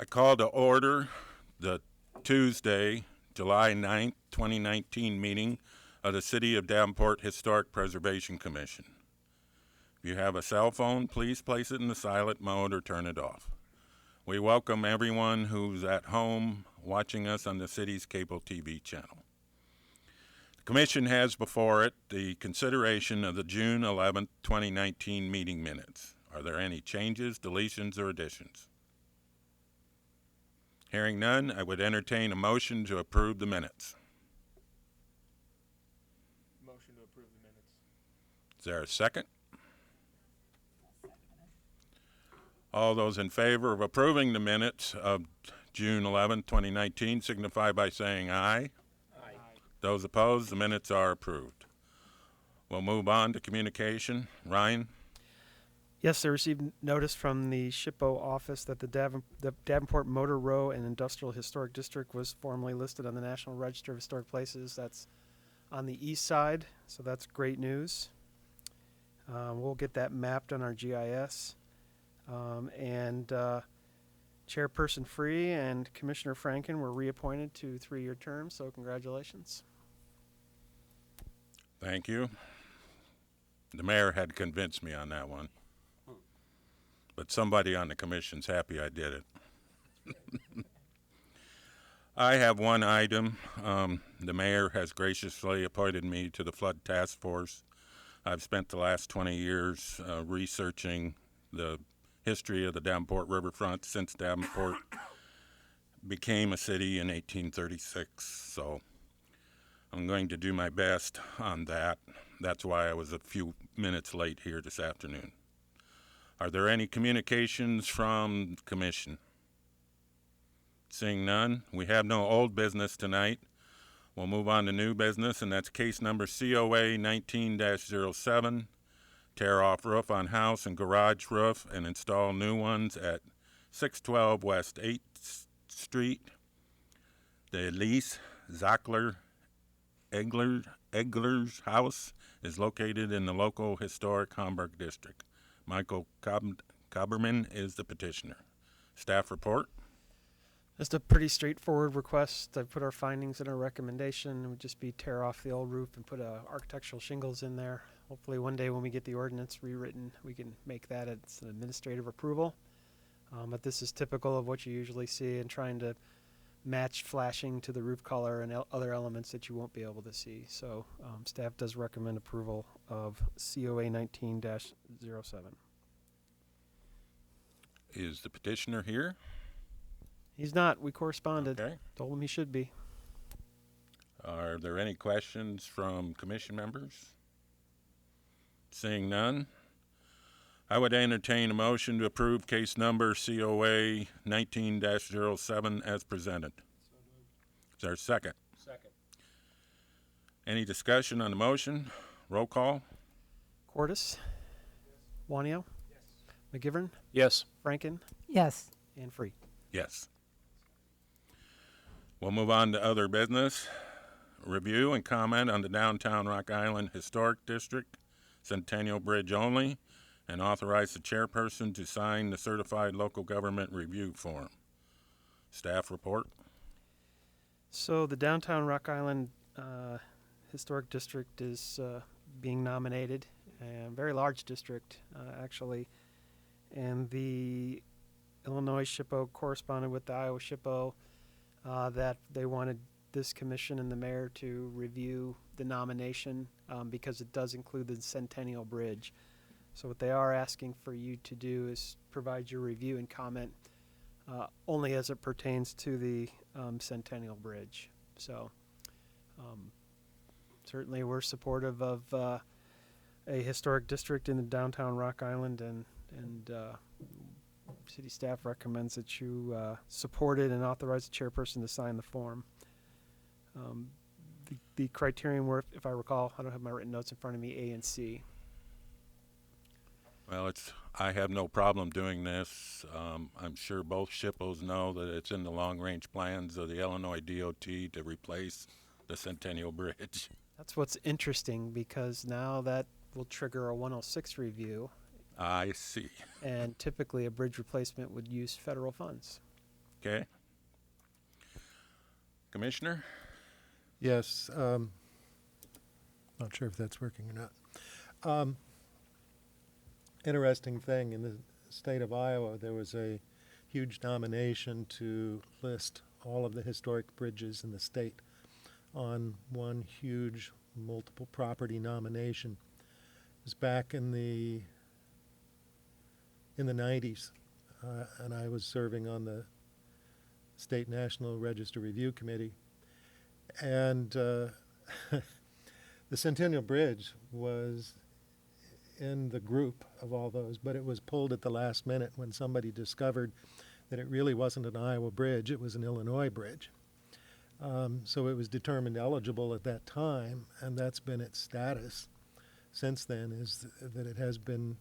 call to order the Tuesday, July 9th, 2019 meeting of the City of Davenport Historic Preservation Commission. If you have a cell phone, please place it in the silent mode or turn it off. We welcome everyone who's at home watching us on the city's cable TV channel. The Commission has before it the consideration of the June 11th, 2019 meeting minutes. Are there any changes, deletions, or additions? Hearing none, I would entertain a motion to approve the minutes. Motion to approve the minutes. Is there a second? All those in favor of approving the minutes of June 11, 2019 signify by saying aye. Aye. Those opposed, the minutes are approved. We'll move on to communication. Ryan? Yes, I received notice from the SHPO office that the Davenport Motor Row and Industrial Historic District was formally listed on the National Register of Historic Places. That's on the east side, so that's great news. We'll get that mapped on our GIS. Chairperson Free and Commissioner Franken were reappointed to 3-year terms, so congratulations. Thank you. The mayor had convinced me on that one. But somebody on the commission's happy I did it. I have one item. The mayor has graciously appointed me to the Flood Task Force. I've spent the last 20 years researching the history of the Davenport riverfront since Davenport became a city in 1836. So I'm going to do my best on that. That's why I was a few minutes late here this afternoon. Are there any communications from the commission? Seeing none, we have no old business tonight. We'll move on to new business, and that's case number COA 19-07. Tear off roof on house and garage roof and install new ones at 612 West 8th Street. The Elise Zackler Egler's house is located in the local historic Hamburg district. Michael Kaberman is the petitioner. Staff report. Just a pretty straightforward request. I put our findings in our recommendation. It would just be tear off the old roof and put architectural shingles in there. Hopefully one day when we get the ordinance rewritten, we can make that as an administrative approval. But this is typical of what you usually see in trying to match flashing to the roof color and other elements that you won't be able to see. So staff does recommend approval of COA 19-07. Is the petitioner here? He's not. We corresponded. Okay. Told him he should be. Are there any questions from commission members? Seeing none, I would entertain a motion to approve case number COA 19-07 as presented. Is there a second? Second. Any discussion on the motion? Roll call. Cordis? Wanio? Yes. McGivern? Yes. Franken? Yes. And Free. Yes. We'll move on to other business. Review and comment on the downtown Rock Island Historic District Centennial Bridge only, and authorize the chairperson to sign the certified local government review form. Staff report. So the downtown Rock Island Historic District is being nominated, a very large district actually, and the Illinois SHPO corresponded with the Iowa SHPO that they wanted this commission and the mayor to review the nomination because it does include the Centennial Bridge. So what they are asking for you to do is provide your review and comment only as it pertains to the Centennial Bridge. So certainly we're supportive of a historic district in the downtown Rock Island, and city staff recommends that you support it and authorize the chairperson to sign the form. The criterion were, if I recall, I don't have my written notes in front of me, A and C. Well, I have no problem doing this. I'm sure both SHPOs know that it's in the long-range plans of the Illinois DOT to replace the Centennial Bridge. That's what's interesting, because now that will trigger a 106 review, I see. and typically a bridge replacement would use federal funds. Okay. Commissioner? Yes, not sure if that's working or not. Interesting thing, in the state of Iowa, there was a huge nomination to list all of the historic bridges in the state on one huge multiple property nomination. It was back in the 90s, and I was serving on the State National Register Review Committee. And the Centennial Bridge was in the group of all those, but it was pulled at the last minute when somebody discovered that it really wasn't an Iowa bridge, it was an Illinois bridge. So it was determined eligible at that time, and that's been its status since then, is that it has been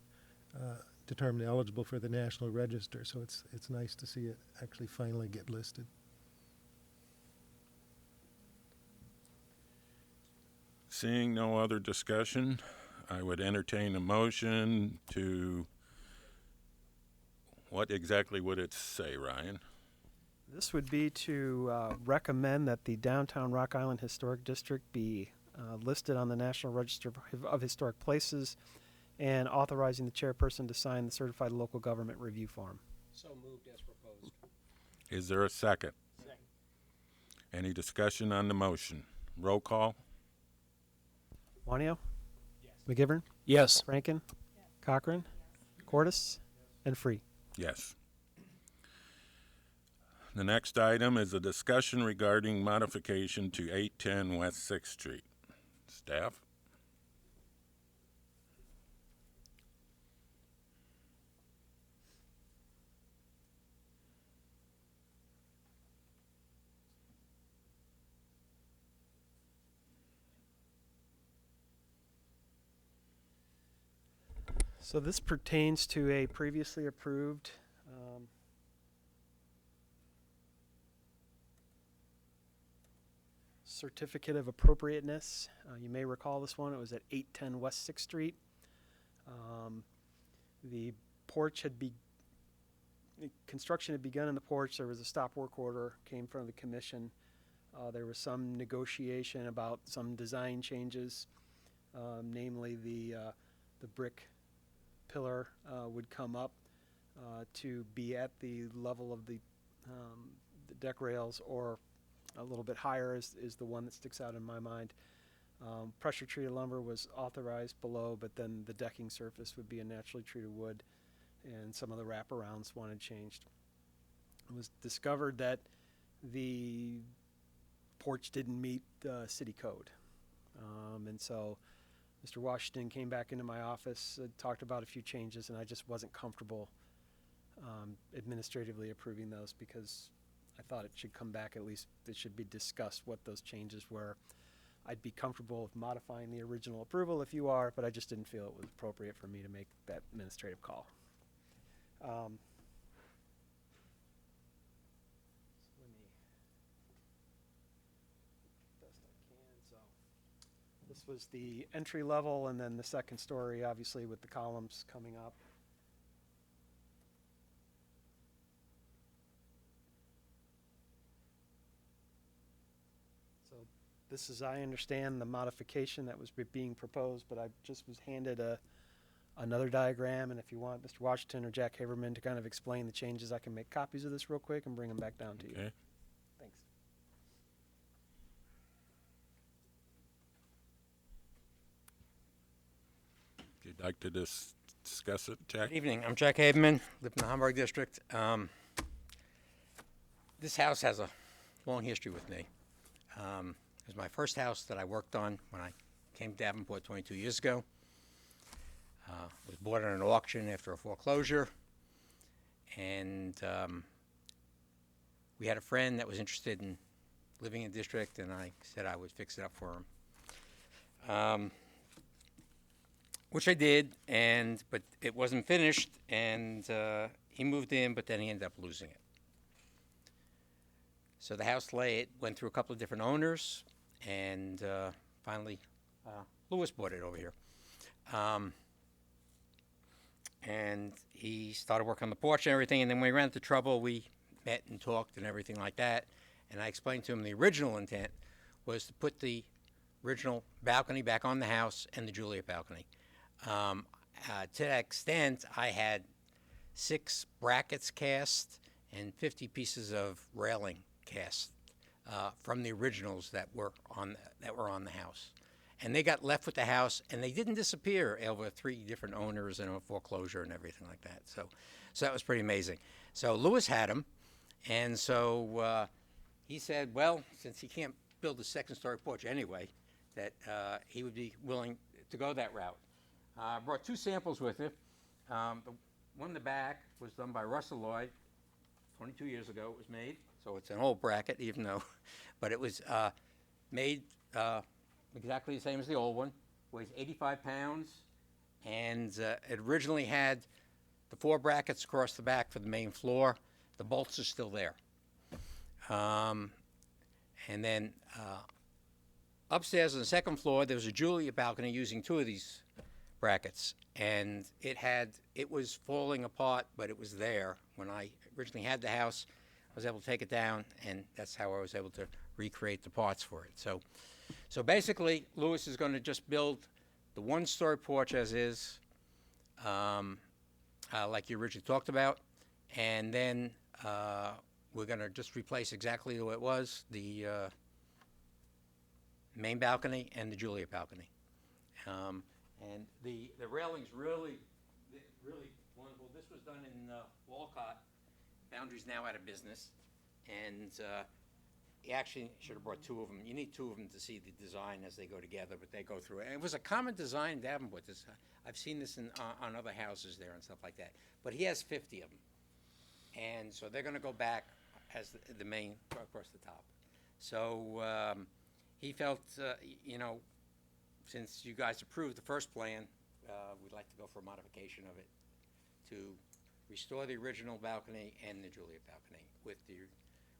determined eligible for the National Register. So it's nice to see it actually finally get listed. Seeing no other discussion, I would entertain a motion to, what exactly would it say, Ryan? This would be to recommend that the downtown Rock Island Historic District be listed on the National Register of Historic Places, and authorizing the chairperson to sign the certified local government review form. So moved as proposed. Is there a second? Second. Any discussion on the motion? Roll call? Juanio? Yes. McGivern? Yes. Rankin? Cochran? Cordis? And Free. Yes. The next item is a discussion regarding modification to 810 West 6th Street. Staff? So this pertains to a previously approved certificate of appropriateness. You may recall this one. It was at 810 West 6th Street. The porch had construction had begun in the porch. There was a stop work order came from the commission. There was some negotiation about some design changes, namely the brick pillar would come up to be at the level of the deck rails, or a little bit higher is the one that sticks out in my mind. Pressure treated lumber was authorized below, but then the decking surface would be a naturally treated wood, and some of the wraparounds wanted changed. It was discovered that the porch didn't meet city code, and so Mr. Washington came back into my office, talked about a few changes, and I just wasn't comfortable administratively approving those, because I thought it should come back, at least it should be discussed what those changes were. I'd be comfortable with modifying the original approval if you are, but I just didn't feel it was appropriate for me to make that administrative call. So let me best I can. So this was the entry level, and then the second story, obviously, with the columns coming up. So this is, I understand, the modification that was being proposed, but I just was handed another diagram, and if you want Mr. Washington or Jack Haberman to kind of explain the changes, I can make copies of this real quick and bring them back down to you. Okay. Thanks. If you'd like to discuss it, Jack? Good evening. I'm Jack Haberman, live in the Hamburg district. This house has a long history with me. It was my first house that I worked on when I came to Davenport 22 years ago. It was bought at an auction after a foreclosure, and we had a friend that was interested in living in the district, and I said I would fix it up for him. Which I did, but it wasn't finished, and he moved in, but then he ended up losing it. So the house went through a couple of different owners, and finally Lewis bought it over here. And he started working on the porch and everything, and then when we ran into trouble, we met and talked and everything like that. And I explained to him the original intent was to put the original balcony back on the house and the Juliet balcony. To that extent, I had 6 brackets cast and 50 pieces of railing cast from the originals that were on the house. And they got left with the house, and they didn't disappear over 3 different owners and a foreclosure and everything like that. So that was pretty amazing. So Lewis had them, and so he said, well, since he can't build a second-story porch anyway, that he would be willing to go that route. I brought 2 samples with him. The one in the back was done by Russell Lloyd. 22 years ago it was made, so it's an old bracket, even though, but it was made exactly the same as the old one. Weighs 85 pounds, and it originally had the 4 brackets across the back for the main floor. The bolts are still there. And then upstairs on the second floor, there was a Juliet balcony using 2 of these brackets, and it was falling apart, but it was there when I originally had the house. I was able to take it down, and that's how I was able to recreate the parts for it. So basically, Lewis is going to just build the 1-story porch as is, like you originally talked about, and then we're going to just replace exactly the way it was, the main balcony and the Juliet balcony. And the railing's really wonderful. This was done in Walcott. Boundary's now out of business, and he actually should have brought 2 of them. You need 2 of them to see the design as they go together, but they go through it. And it was a common design in Davenport. I've seen this on other houses there and stuff like that. But he has 50 of them, and so they're going to go back as the main across the top. So he felt, since you guys approved the first plan, we'd like to go for a modification of it to restore the original balcony and the Juliet balcony with the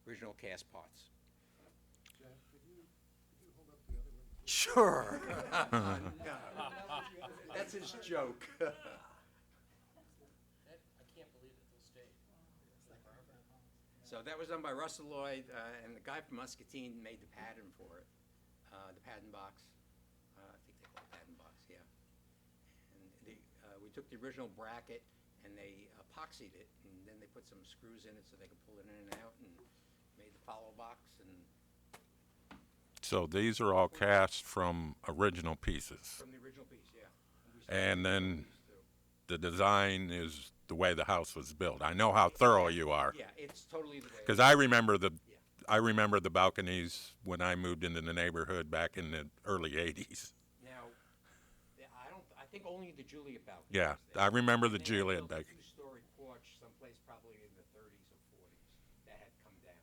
original cast parts. Sure. That's his joke. So that was done by Russell Lloyd, and the guy from Muscatine made the pattern for it, the pattern box. I think they call it pattern box, yeah. And we took the original bracket and they epoxied it, and then they put some screws in it so they could pull it in and out, and made the follow box. And So these are all cast from original pieces. from the original piece, yeah. And then the design is the way the house was built. I know how thorough you are. Yeah, it's totally the way. Because I remember the balconies when I moved into the neighborhood back in the early 80s. Now, I think only the Juliet balcony. Yeah, was there. I remember the And they had Juliet built a balcony. 2-story porch someplace probably in the 30s or 40s that had come down.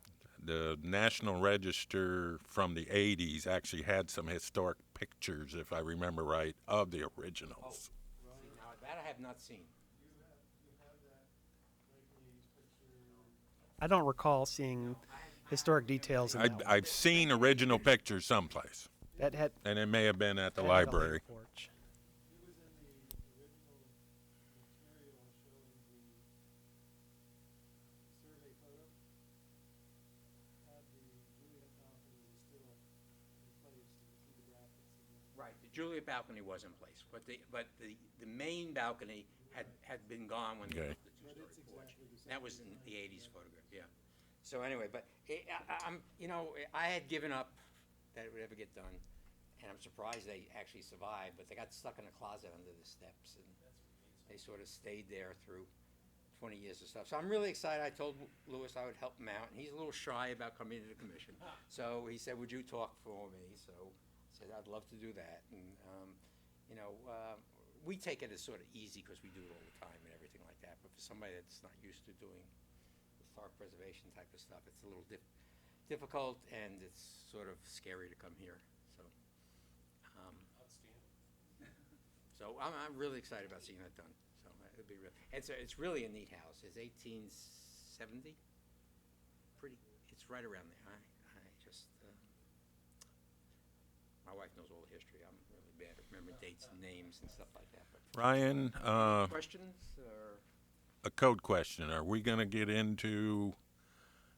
The National Register from the 80s actually had some historic pictures, if I remember right, of the originals. See, now that I have not seen. I don't recall seeing historic details in that one. I've seen original pictures someplace, That had and it may have been at the that had a library. porch. Right, the Juliet balcony was in place, but the main balcony had been gone when they Okay. built the 2-story porch. That was in the 80s photograph, yeah. So anyway, but I had given up that it would ever get done, and I'm surprised they actually survived, but they got stuck in a closet under the steps, and they sort of stayed there through 20 years of stuff. So I'm really excited. I told Lewis I would help him out, and he's a little shy about coming to the commission. So he said, would you talk for me? So I said, I'd love to do that. And, we take it as sort of easy because we do it all the time and everything like that. But for somebody that's not used to doing historic preservation type of stuff, it's a little difficult, and it's sort of scary to come here. So, so I'm really excited about seeing that done. So it'll be real. It's really a neat house. It's 1870. It's right around there. I just my wife knows all the history. I'm really bad at remembering dates and names and stuff like that. But Ryan, questions or? a code question. Are we going to get into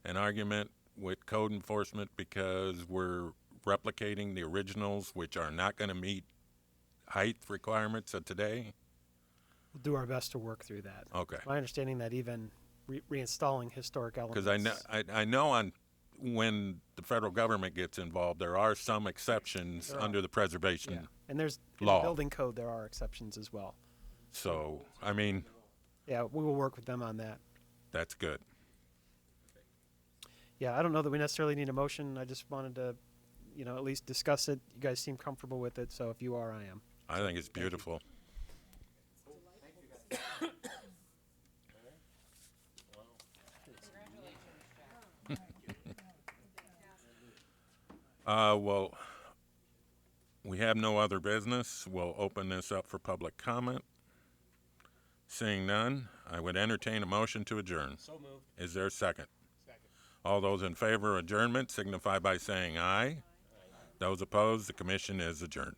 an argument with code enforcement because we're replicating the originals, which are not going to meet height requirements of today? We'll do our best to work through that. Okay. It's my understanding that even reinstalling historic elements. Because I know on when the federal government gets involved, there are some exceptions There are. under the preservation. Yeah, and there's in Law. the building code there are exceptions as well. So, I mean, Yeah, we will work with them on that. that's good. Yeah, I don't know that we necessarily need a motion. I just wanted to, at least discuss it. You guys seem comfortable with it, so if you are, I am. I think it's beautiful. Well, we have no other business. We'll open this up for public comment. Seeing none, I would entertain a motion to adjourn. So moved. Is there a second? Second. All those in favor of adjournment signify by saying aye. Those opposed, the commission is adjourned.